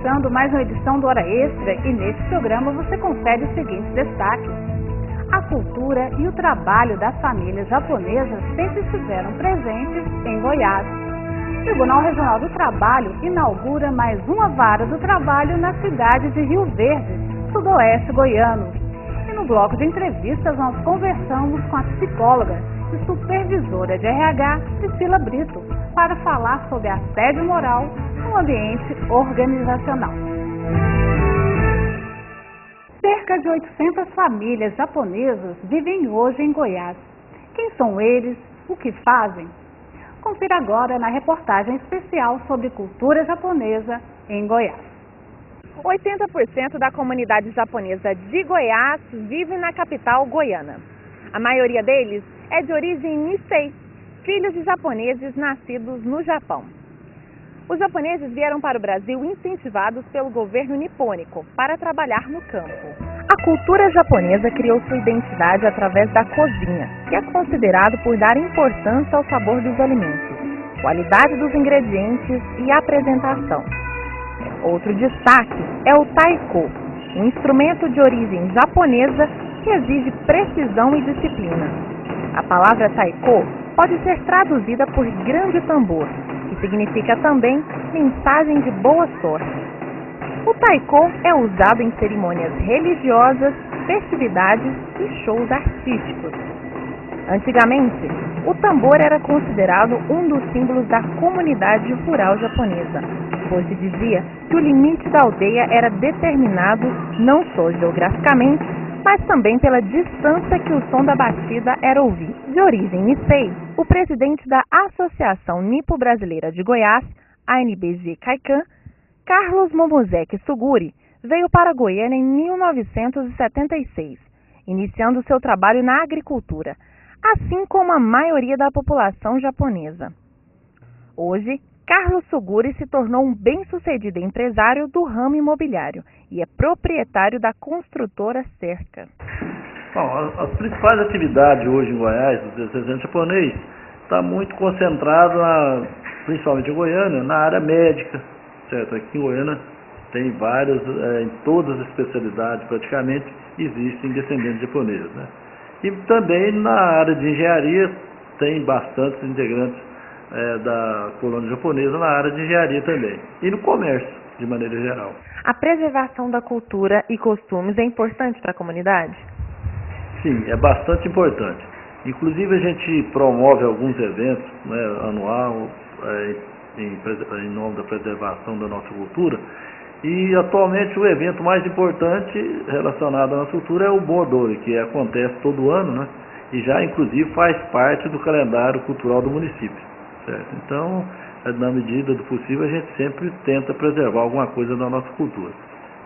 começando mais uma edição do Hora Extra e neste programa você confere os seguintes destaques. A cultura e o trabalho das famílias japonesas sempre estiveram presentes em Goiás. O Tribunal Regional do Trabalho inaugura mais uma vara do trabalho na cidade de Rio Verde, sudoeste goiano. E no bloco de entrevistas nós conversamos com a psicóloga e supervisora de RH, Priscila Brito, para falar sobre assédio moral no ambiente organizacional. Cerca de 800 famílias japonesas vivem hoje em Goiás. Quem são eles? O que fazem? Confira agora na reportagem especial sobre cultura japonesa em Goiás. 80% da comunidade japonesa de Goiás vive na capital goiana. A maioria deles é de origem Nisei, filhos de japoneses nascidos no Japão. Os japoneses vieram para o Brasil incentivados pelo governo nipônico para trabalhar no campo. A cultura japonesa criou sua identidade através da cozinha, que é considerado por dar importância ao sabor dos alimentos, qualidade dos ingredientes e apresentação. Outro destaque é o taiko, um instrumento de origem japonesa que exige precisão e disciplina. A palavra taiko pode ser traduzida por grande tambor, que significa também mensagem de boa sorte. O taiko é usado em cerimônias religiosas, festividades e shows artísticos. Antigamente, o tambor era considerado um dos símbolos da comunidade rural japonesa, pois se dizia que o limite da aldeia era determinado não só geograficamente, mas também pela distância que o som da batida era ouvido. De origem Nisei, o presidente da Associação Nipo-Brasileira de Goiás, ANBG Kaikan, Carlos Momozeki Suguri, veio para Goiânia em 1976, iniciando seu trabalho na agricultura, assim como a maioria da população japonesa. Hoje, Carlos Suguri se tornou um bem-sucedido empresário do ramo imobiliário e é proprietário da construtora Cerca. Bom, as principais atividades hoje em Goiás, do desenho japonês, está muito concentrado, principalmente em Goiânia, na área médica, certo? Aqui em Goiânia tem vários, em todas as especialidades praticamente, existem descendentes japoneses, né? E também na área de engenharia, tem bastantes integrantes da colônia japonesa na área de engenharia também, e no comércio, de maneira geral. A preservação da cultura e costumes é importante para a comunidade? Sim, é bastante importante. Inclusive a gente promove alguns eventos, né, anual, em nome da preservação da nossa cultura, e atualmente o evento mais importante relacionado à nossa cultura é o Bon Odori, que acontece todo ano, né, e já inclusive faz parte do calendário cultural do município. Certo? Então, na medida do possível, a gente sempre tenta preservar alguma coisa da nossa cultura.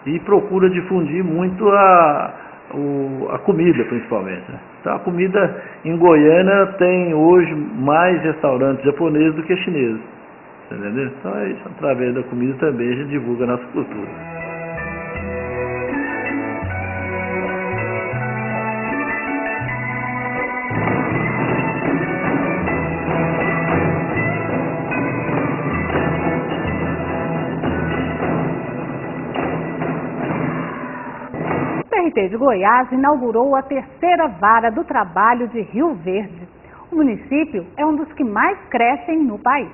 E procura difundir muito a comida, principalmente, né? Então, a comida em Goiânia tem hoje mais restaurantes japoneses do que chineses. Entendeu? Então, é isso, através da comida também a gente divulga a nossa cultura. O TRT de Goiás inaugurou a terceira vara do trabalho de Rio Verde. O município é um dos que mais crescem no país.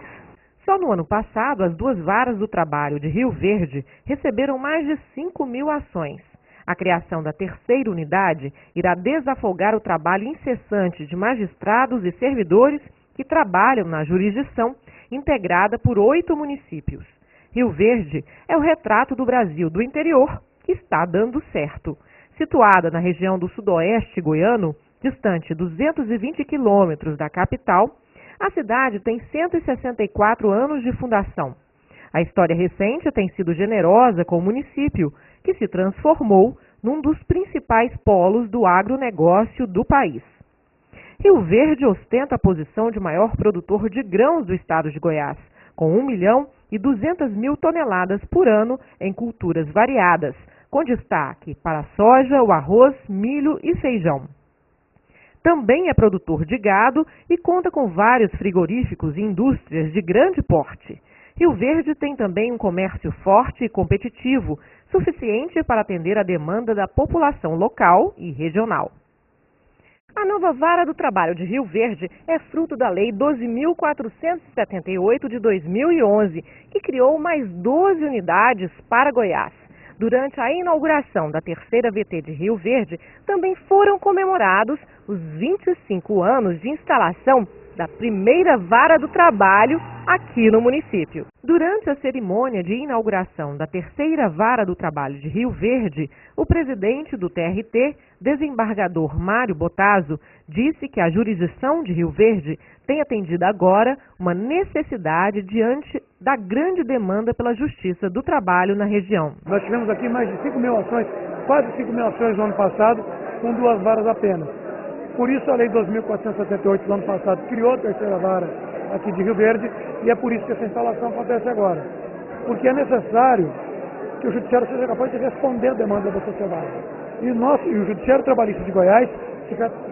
Só no ano passado, as duas varas do trabalho de Rio Verde receberam mais de 5.000 ações. A criação da terceira unidade irá desafogar o trabalho incessante de magistrados e servidores que trabalham na jurisdição integrada por 8 municípios. Rio Verde é o retrato do Brasil do interior que está dando certo. Situada na região do sudoeste goiano, distante 220 quilômetros da capital, a cidade tem 164 anos de fundação. A história recente tem sido generosa com o município, que se transformou num dos principais polos do agronegócio do país. Rio Verde ostenta a posição de maior produtor de grãos do estado de Goiás, com 1.200.000 toneladas por ano em culturas variadas, com destaque para a soja, o arroz, milho e feijão. Também é produtor de gado e conta com vários frigoríficos e indústrias de grande porte. Rio Verde tem também um comércio forte e competitivo, suficiente para atender a demanda da população local e regional. A nova Vara do Trabalho de Rio Verde é fruto da Lei 12.478 de 2011, que criou mais 12 unidades para Goiás. Durante a inauguração da terceira VT de Rio Verde, também foram comemorados os 25 anos de instalação da primeira Vara do Trabalho aqui no município. Durante a cerimônia de inauguração da terceira Vara do Trabalho de Rio Verde, o presidente do TRT, desembargador Mário Botazo, disse que a jurisdição de Rio Verde tem atendido agora uma necessidade diante da grande demanda pela justiça do trabalho na região. Nós tivemos aqui mais de 5 mil ações, quase 5 mil ações no ano passado, com 2 varas apenas. Por isso a Lei 2.478 do ano passado criou a terceira vara aqui de Rio Verde e é por isso que essa instalação acontece agora. Porque é necessário que o Judiciário seja capaz de responder à demanda da sociedade. E o Judiciário Trabalhista de Goiás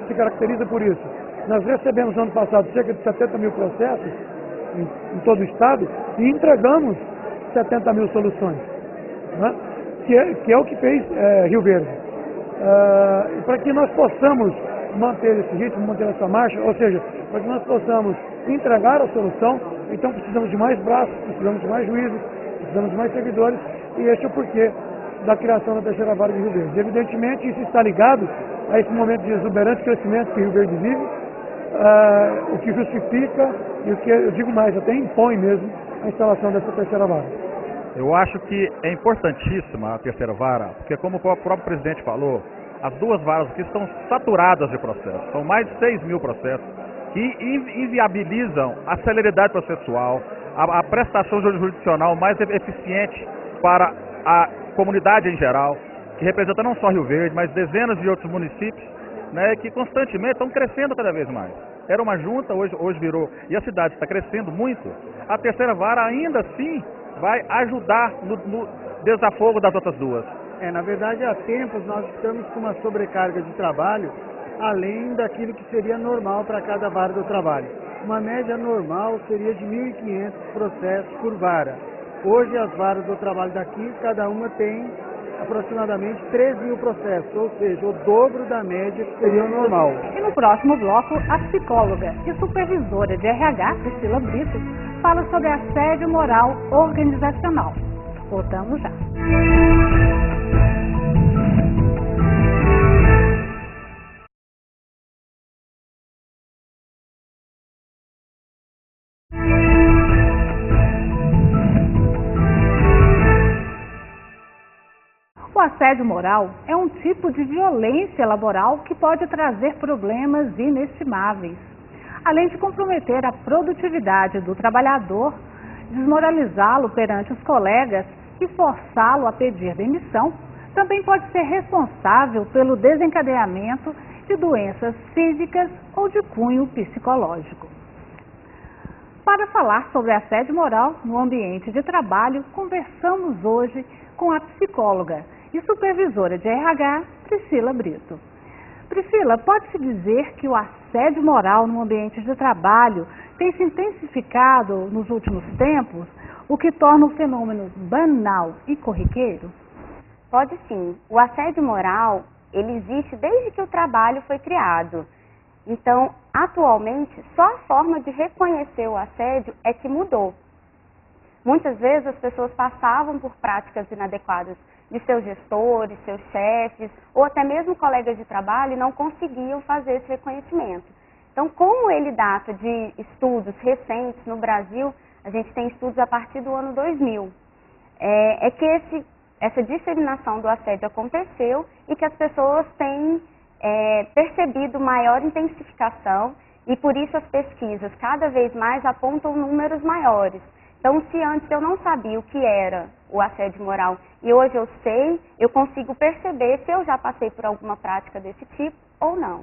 se caracteriza por isso. Nós recebemos no ano passado cerca de 70 mil processos em todo o estado e entregamos 70 mil soluções, né? que é o que fez Rio Verde. E para que nós possamos manter esse ritmo, manter essa marcha, ou seja, para que nós possamos entregar a solução, então precisamos de mais braços, precisamos de mais juízes, precisamos de mais servidores, e este é o porquê da criação da terceira vara de Rio Verde. Evidentemente, isso está ligado a esse momento de exuberante crescimento que Rio Verde vive, o que justifica e o que, eu digo mais, até impõe mesmo a instalação dessa terceira vara. Eu acho que é importantíssima a terceira vara, porque como o próprio presidente falou, as 2 varas aqui estão saturadas de processos. São mais de 6 mil processos que inviabilizam a celeridade processual, a prestação jurisdicional mais eficiente para a comunidade em geral, que representa não só Rio Verde, mas dezenas de outros municípios, né, que constantemente estão crescendo cada vez mais. Era uma junta, hoje virou, e a cidade está crescendo muito. A terceira vara ainda assim vai ajudar no desafogo das outras 2. Na verdade, há tempos nós estamos com uma sobrecarga de trabalho além daquilo que seria normal para cada vara do trabalho. Uma média normal seria de 1.500 processos por vara. Hoje as varas do trabalho daqui, cada uma tem aproximadamente 13 mil processos, ou seja, o dobro da média que seria o normal. E no próximo bloco, a psicóloga e supervisora de RH, Priscila Brito, fala sobre assédio moral organizacional. Voltamos já. O assédio moral é um tipo de violência laboral que pode trazer problemas inestimáveis, além de comprometer a produtividade do trabalhador, desmoralizá-lo perante os colegas e forçá-lo a pedir demissão. Também pode ser responsável pelo desencadeamento de doenças físicas ou de cunho psicológico. Para falar sobre assédio moral no ambiente de trabalho, conversamos hoje com a psicóloga e supervisora de RH, Priscila Brito. Priscila, pode-se dizer que o assédio moral no ambiente de trabalho tem se intensificado nos últimos tempos, o que torna o fenômeno banal e corriqueiro? Pode sim. O assédio moral, ele existe desde que o trabalho foi criado. Então, atualmente, só a forma de reconhecer o assédio é que mudou. Muitas vezes as pessoas passavam por práticas inadequadas de seus gestores, seus chefes, ou até mesmo colegas de trabalho e não conseguiam fazer esse reconhecimento. Então, como ele data de estudos recentes no Brasil, a gente tem estudos a partir do ano 2000, é que essa disseminação do assédio aconteceu e que as pessoas têm percebido maior intensificação e por isso as pesquisas cada vez mais apontam números maiores. Então, se antes eu não sabia o que era o assédio moral e hoje eu sei, eu consigo perceber se eu já passei por alguma prática desse tipo ou não.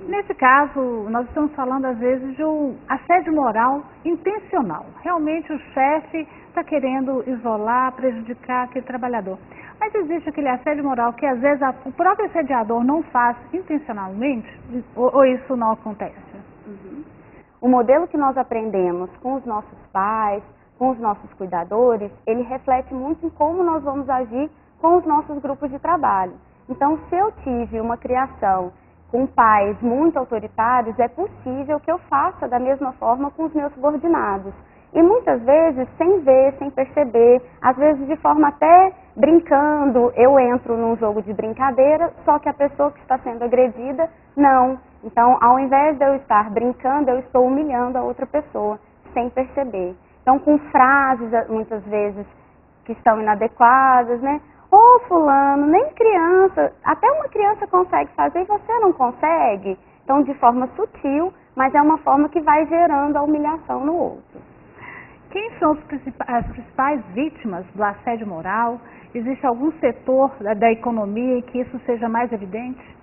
Nesse caso, nós estamos falando às vezes de um assédio moral intencional. Realmente o chefe está querendo isolar, prejudicar aquele trabalhador. Mas existe aquele assédio moral que às vezes o próprio assediador não faz intencionalmente ou isso não acontece? O modelo que nós aprendemos com os nossos pais, com os nossos cuidadores, ele reflete muito em como nós vamos agir com os nossos grupos de trabalho. Então, se eu tive uma criação com pais muito autoritários, é possível que eu faça da mesma forma com os meus subordinados. E muitas vezes, sem ver, sem perceber, às vezes de forma até brincando, eu entro num jogo de brincadeira, só que a pessoa que está sendo agredida, não. Então, ao invés de eu estar brincando, eu estou humilhando a outra pessoa, sem perceber. Então, com frases, muitas vezes, que estão inadequadas, né? Ô, fulano, nem criança, até uma criança consegue fazer e você não consegue. Então, de forma sutil, mas é uma forma que vai gerando a humilhação no outro. Quem são as principais vítimas do assédio moral? Existe algum setor da economia em que isso seja mais evidente?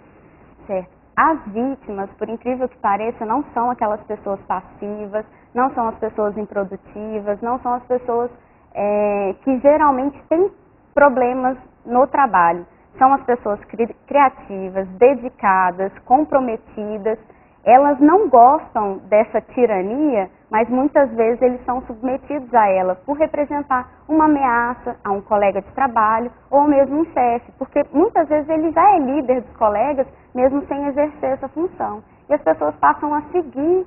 Certo. As vítimas, por incrível que pareça, não são aquelas pessoas passivas, não são as pessoas improdutivas, não são as pessoas que geralmente têm problemas no trabalho. São as pessoas criativas, dedicadas, comprometidas. Elas não gostam dessa tirania, mas muitas vezes eles são submetidos a ela por representar uma ameaça a um colega de trabalho ou mesmo um chefe, porque muitas vezes ele já é líder dos colegas, mesmo sem exercer essa função. E as pessoas passam a seguir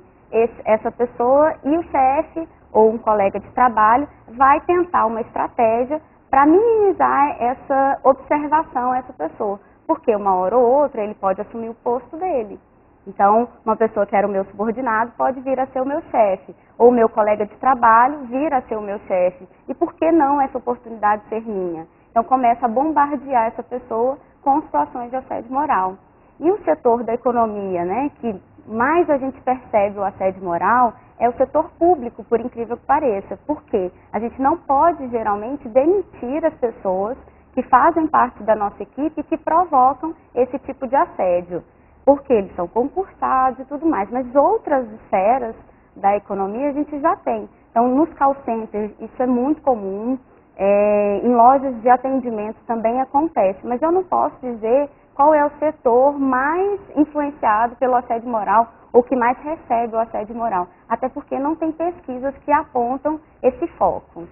essa pessoa e o chefe ou um colega de trabalho vai tentar uma estratégia para minimizar essa observação a essa pessoa, porque uma hora ou outra ele pode assumir o posto dele. Então, uma pessoa que era o meu subordinado pode vir a ser o meu chefe, ou o meu colega de trabalho vir a ser o meu chefe. E por que não essa oportunidade ser minha? Então, começa a bombardear essa pessoa com situações de assédio moral. E o setor da economia, né, que mais a gente percebe o assédio moral, é o setor público, por incrível que pareça. Por quê? A gente não pode, geralmente, demitir as pessoas que fazem parte da nossa equipe e que provocam esse tipo de assédio, porque eles são concursados e tudo mais. Mas outras esferas da economia a gente já tem. Então, nos call centers, isso é muito comum. Em lojas de atendimento também acontece. Mas eu não posso dizer qual é o setor mais influenciado pelo assédio moral ou que mais recebe o assédio moral. Até porque não tem pesquisas que apontam esse foco.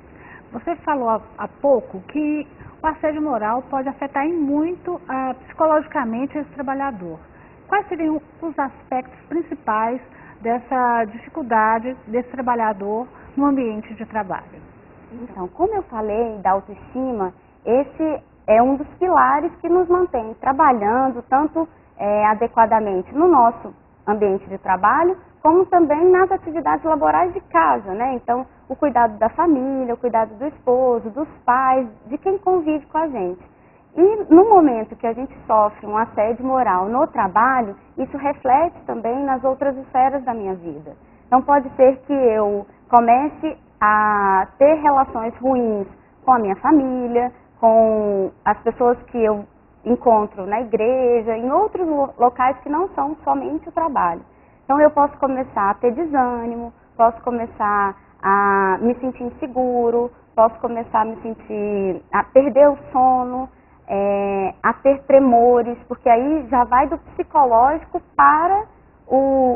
Você falou há pouco que o assédio moral pode afetar em muito psicologicamente esse trabalhador. Quais seriam os aspectos principais dessa dificuldade desse trabalhador no ambiente de trabalho? Então, como eu falei da autoestima, esse é um dos pilares que nos mantém trabalhando tanto adequadamente no nosso ambiente de trabalho, como também nas atividades laborais de casa, né? Então, o cuidado da família, o cuidado do esposo, dos pais, de quem convive com a gente. E no momento que a gente sofre um assédio moral no trabalho, isso reflete também nas outras esferas da minha vida. Então pode ser que eu comece a ter relações ruins com a minha família, com as pessoas que eu encontro na igreja, em outros locais que não são somente o trabalho. Então eu posso começar a ter desânimo, posso começar a me sentir inseguro, posso começar a perder o sono, a ter tremores, porque aí já vai do psicológico para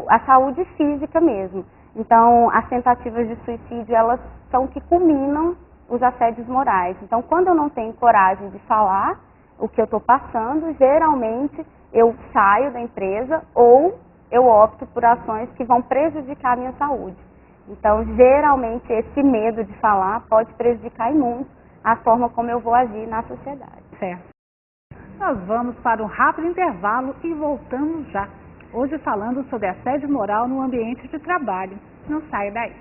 a saúde física mesmo. Então, as tentativas de suicídio, elas são que culminam os assédios morais. Então, quando eu não tenho coragem de falar o que eu estou passando, geralmente eu saio da empresa ou eu opto por ações que vão prejudicar a minha saúde. Então, geralmente, esse medo de falar pode prejudicar muito a forma como eu vou agir na sociedade. Certo. Nós vamos para um rápido intervalo e voltamos já. Hoje falando sobre assédio moral no ambiente de trabalho. Não saia daí.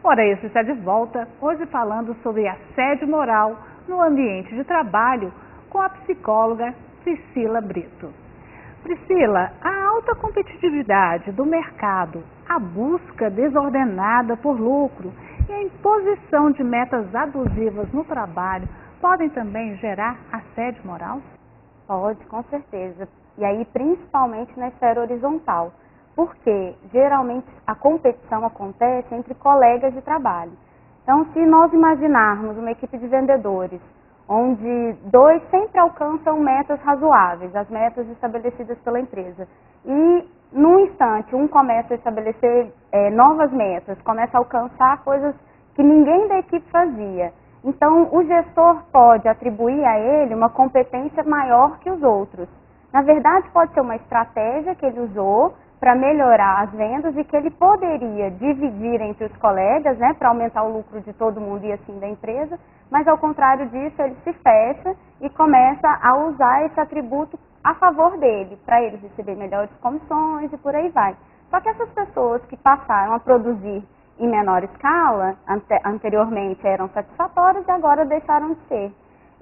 Ora, esse está de volta, hoje falando sobre assédio moral no ambiente de trabalho com a psicóloga Priscila Brito. Priscila, a alta competitividade do mercado, a busca desordenada por lucro e a imposição de metas abusivas no trabalho podem também gerar assédio moral? Pode, com certeza. E aí, principalmente na esfera horizontal. Porque geralmente a competição acontece entre colegas de trabalho. Então, se nós imaginarmos uma equipe de vendedores, onde 2 sempre alcançam metas razoáveis, as metas estabelecidas pela empresa, e num instante um começa a estabelecer novas metas, começa a alcançar coisas que ninguém da equipe fazia. Então, o gestor pode atribuir a ele uma competência maior que os outros. Na verdade, pode ser uma estratégia que ele usou para melhorar as vendas e que ele poderia dividir entre os colegas, né, para aumentar o lucro de todo mundo e assim da empresa, mas ao contrário disso, ele se fecha e começa a usar esse atributo a favor dele, para ele receber melhores comissões e por aí vai. Só que essas pessoas que passaram a produzir em menor escala, anteriormente eram satisfatórias e agora deixaram de ser.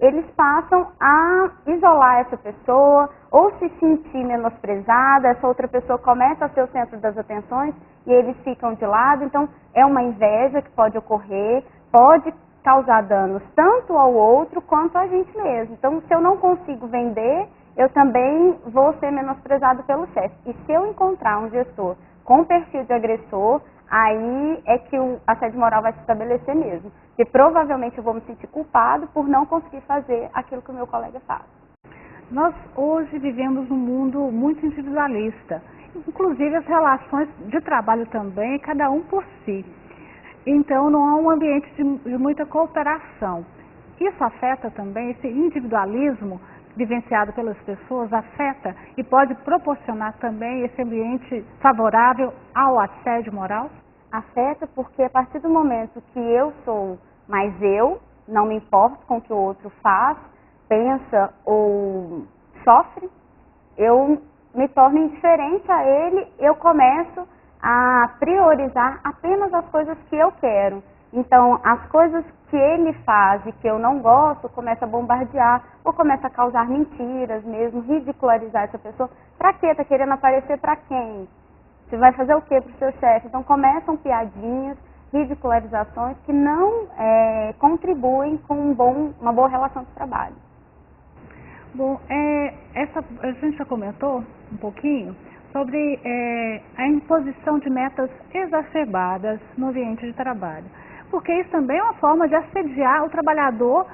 Eles passam a isolar essa pessoa ou se sentir menosprezada, essa outra pessoa começa a ser o centro das atenções e eles ficam de lado. Então, é uma inveja que pode ocorrer, pode causar danos tanto ao outro quanto a gente mesmo. Então, se eu não consigo vender, eu também vou ser menosprezado pelo chefe. E se eu encontrar um gestor com perfil de agressor, aí é que o assédio moral vai se estabelecer mesmo. Porque provavelmente eu vou me sentir culpado por não conseguir fazer aquilo que o meu colega faz. Nós hoje vivemos num mundo muito individualista. Inclusive as relações de trabalho também, cada um por si. Então não há um ambiente de muita cooperação. Isso afeta também, esse individualismo vivenciado pelas pessoas, afeta e pode proporcionar também esse ambiente favorável ao assédio moral? Afeta porque a partir do momento que eu sou mais eu, não me importo com o que o outro faz, pensa ou sofre, eu me torno indiferente a ele, eu começo a priorizar apenas as coisas que eu quero. Então, as coisas que ele faz e que eu não gosto, começa a bombardear, ou começa a causar mentiras mesmo, ridicularizar essa pessoa. Pra quê? Tá querendo aparecer pra quem? Você vai fazer o quê pro seu chefe? Então, começam piadinhas, ridicularizações que não contribuem com uma boa relação de trabalho. Bom, a gente já comentou um pouquinho sobre a imposição de metas exacerbadas no ambiente de trabalho. Porque isso também é uma forma de assediar o trabalhador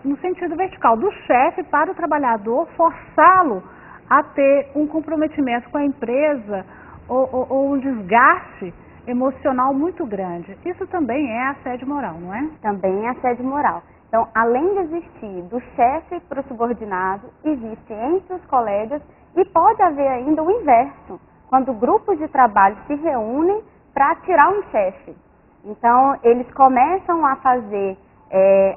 no sentido vertical, do chefe para o trabalhador, forçá-lo a ter um comprometimento com a empresa ou um desgaste emocional muito grande. Isso também é assédio moral, não é? Também é assédio moral. Então, além de existir do chefe para o subordinado, existe entre os colegas e pode haver ainda o inverso, quando grupos de trabalho se reúnem para tirar um chefe. Então, eles começam a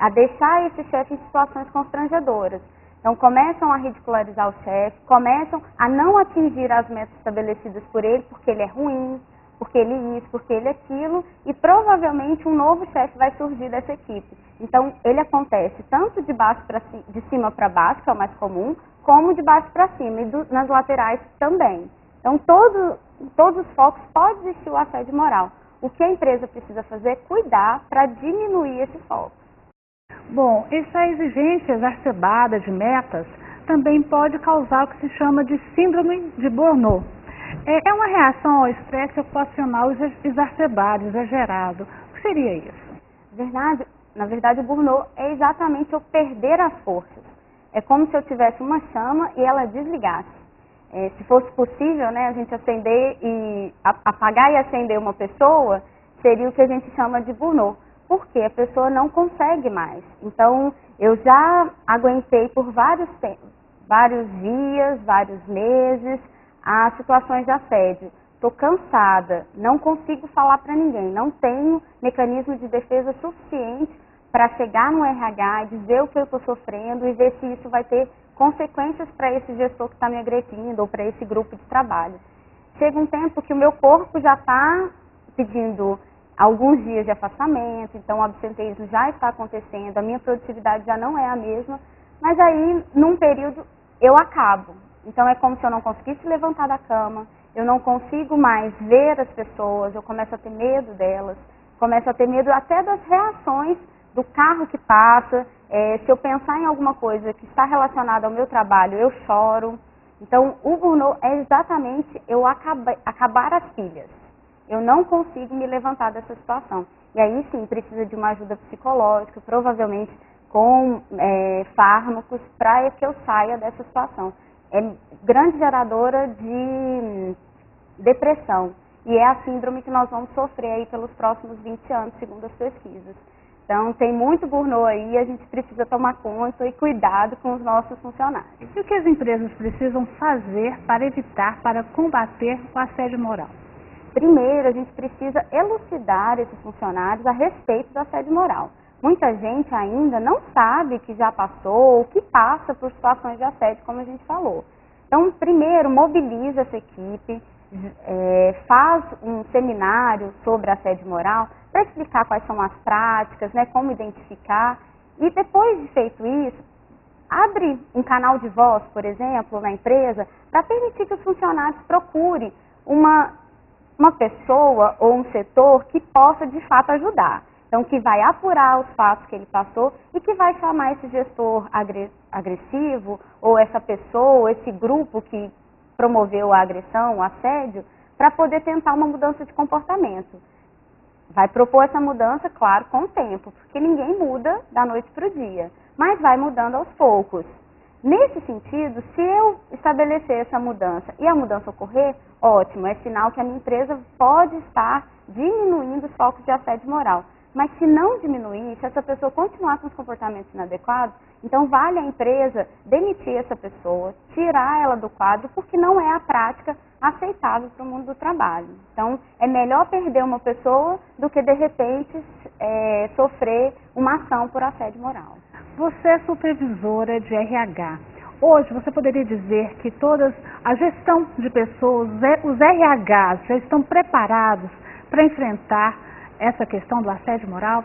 a deixar esse chefe em situações constrangedoras. Então, começam a ridicularizar o chefe, começam a não atingir as metas estabelecidas por ele, porque ele é ruim, porque ele isso, porque ele aquilo, e provavelmente um novo chefe vai surgir dessa equipe. Então, ele acontece tanto de cima para baixo, que é o mais comum, como de baixo para cima, e nas laterais também. Então, todos os focos pode existir o assédio moral. O que a empresa precisa fazer é cuidar para diminuir esse foco. Bom, essa exigência exacerbada de metas também pode causar o que se chama de síndrome de Burnout. É uma reação ao estresse ocupacional exacerbado, exagerado. O que seria isso? Na verdade, o burnout é exatamente eu perder as forças. É como se eu tivesse uma chama e ela desligasse. Se fosse possível, né, a gente apagar e acender uma pessoa, seria o que a gente chama de burnout. Porque a pessoa não consegue mais. Então, eu já aguentei por vários dias, vários meses, as situações de assédio. Estou cansada, não consigo falar para ninguém, não tenho mecanismo de defesa suficiente para chegar no RH e dizer o que eu estou sofrendo e ver se isso vai ter consequências para esse gestor que está me agredindo ou para esse grupo de trabalho. Chega um tempo que o meu corpo já está pedindo alguns dias de afastamento, então o absenteísmo já está acontecendo, a minha produtividade já não é a mesma, mas aí, num período, eu acabo. Então é como se eu não conseguisse levantar da cama, eu não consigo mais ver as pessoas, eu começo a ter medo delas, começo a ter medo até das reações do carro que passa, se eu pensar em alguma coisa que está relacionada ao meu trabalho, eu choro. Então, o burnout é exatamente eu acabar as pilhas. Eu não consigo me levantar dessa situação. E aí sim, precisa de uma ajuda psicológica, provavelmente com fármacos, para que eu saia dessa situação. É grande geradora de depressão. E é a síndrome que nós vamos sofrer aí pelos próximos 20 anos, segundo as pesquisas. Então, tem muito burnout aí e a gente precisa tomar conta e cuidado com os nossos funcionários. E o que as empresas precisam fazer para evitar, para combater o assédio moral? Primeiro, a gente precisa elucidar esses funcionários a respeito do assédio moral. Muita gente ainda não sabe que já passou ou que passa por situações de assédio, como a gente falou. Então, primeiro, mobiliza essa equipe, faz um seminário sobre assédio moral para explicar quais são as práticas, né, como identificar. E depois de feito isso, abre um canal de voz, por exemplo, na empresa, para permitir que os funcionários procurem uma pessoa ou um setor que possa de fato ajudar. Então, que vai apurar os fatos que ele passou e que vai chamar esse gestor agressivo ou essa pessoa, esse grupo que promoveu a agressão, o assédio, para poder tentar uma mudança de comportamento. Vai propor essa mudança, claro, com o tempo, porque ninguém muda da noite para o dia, mas vai mudando aos poucos. Nesse sentido, se eu estabelecer essa mudança e a mudança ocorrer, ótimo, é sinal que a minha empresa pode estar diminuindo os focos de assédio moral. Mas se não diminuir, se essa pessoa continuar com os comportamentos inadequados, então vale a empresa demitir essa pessoa, tirar ela do quadro, porque não é a prática aceitável para o mundo do trabalho. Então, é melhor perder uma pessoa do que, de repente, sofrer uma ação por assédio moral. Você é supervisora de RH. Hoje, você poderia dizer que a gestão de pessoas, os RHs já estão preparados para enfrentar essa questão do assédio moral?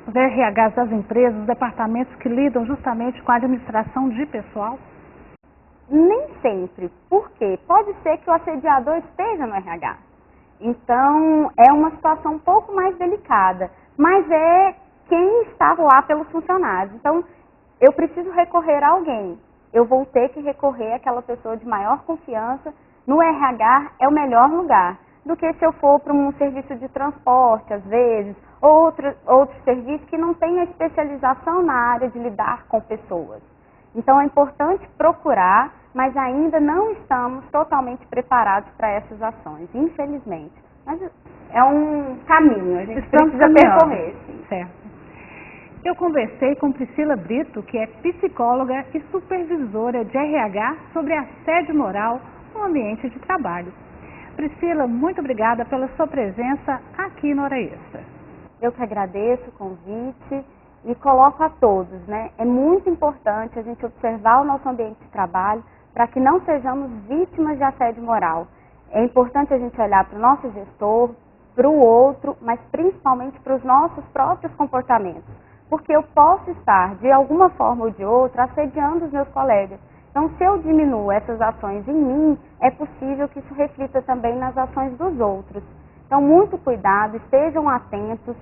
Os RHs das empresas, os departamentos que lidam justamente com a administração de pessoal? Nem sempre. Por quê? Pode ser que o assediador esteja no RH. Então, é uma situação um pouco mais delicada. Mas é quem está lá pelos funcionários. Então, eu preciso recorrer a alguém. Eu vou ter que recorrer àquela pessoa de maior confiança. No RH é o melhor lugar do que se eu for para um serviço de transporte, às vezes, outro serviço que não tem a especialização na área de lidar com pessoas. Então, é importante procurar, mas ainda não estamos totalmente preparados para essas ações, infelizmente. Mas é um caminho, a gente precisa percorrer. Sim. Certo. Eu conversei com Priscila Brito, que é psicóloga e supervisora de RH sobre assédio moral no ambiente de trabalho. Priscila, muito obrigada pela sua presença aqui no Hora Extra. Eu que agradeço o convite e coloco a todos, né? É muito importante a gente observar o nosso ambiente de trabalho para que não sejamos vítimas de assédio moral. É importante a gente olhar para o nosso gestor, para o outro, mas principalmente para os nossos próprios comportamentos. Porque eu posso estar, de alguma forma ou de outra, assediando os meus colegas. Então, se eu diminuo essas ações em mim, é possível que isso reflita também nas ações dos outros. Então, muito cuidado, estejam atentos,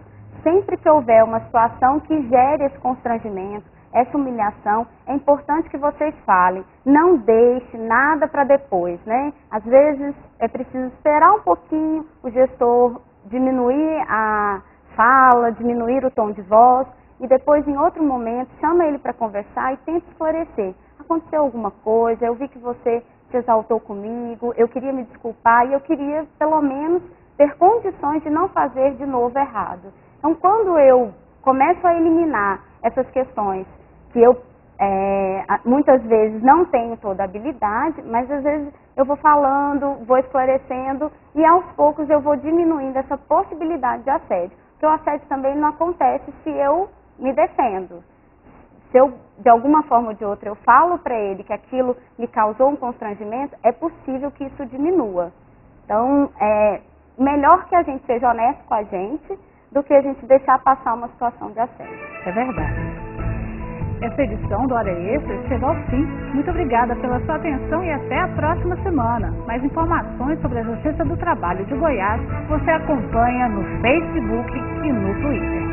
sempre que houver uma situação que gere esse constrangimento, essa humilhação, é importante que vocês falem, não deixe nada para depois, né? Às vezes, é preciso esperar um pouquinho o gestor diminuir a fala, diminuir o tom de voz, e depois, em outro momento, chama ele para conversar e tenta esclarecer. Aconteceu alguma coisa, eu vi que você se exaltou comigo, eu queria me desculpar e eu queria, pelo menos, ter condições de não fazer de novo errado. Então, quando eu começo a eliminar essas questões que eu muitas vezes não tenho toda a habilidade, mas às vezes eu vou falando, vou esclarecendo e aos poucos eu vou diminuindo essa possibilidade de assédio. Porque o assédio também não acontece se eu me defendo. Se eu, de alguma forma ou de outra, eu falo para ele que aquilo me causou um constrangimento, é possível que isso diminua. Então, é melhor que a gente seja honesto com a gente do que a gente deixar passar uma situação de assédio. É verdade. Essa edição do Hora Extra chegou ao fim. Muito obrigada pela sua atenção e até a próxima semana. Mais informações sobre a Justiça do Trabalho de Goiás você acompanha no Facebook e no Twitter.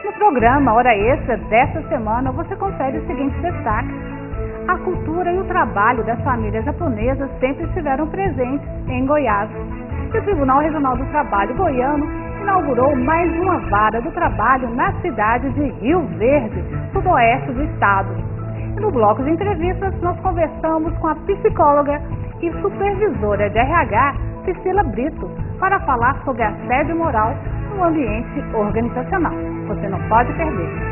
No programa Hora Extra desta semana, você confere os seguintes destaques. A cultura e o trabalho das famílias japonesas sempre estiveram presentes em Goiás. E o Tribunal Regional do Trabalho goiano inaugurou mais uma vara do trabalho na cidade de Rio Verde, sudoeste do estado. E no bloco de entrevistas, nós conversamos com a psicóloga e supervisora de RH, Priscila Brito, para falar sobre assédio moral no ambiente organizacional. Você não pode perder.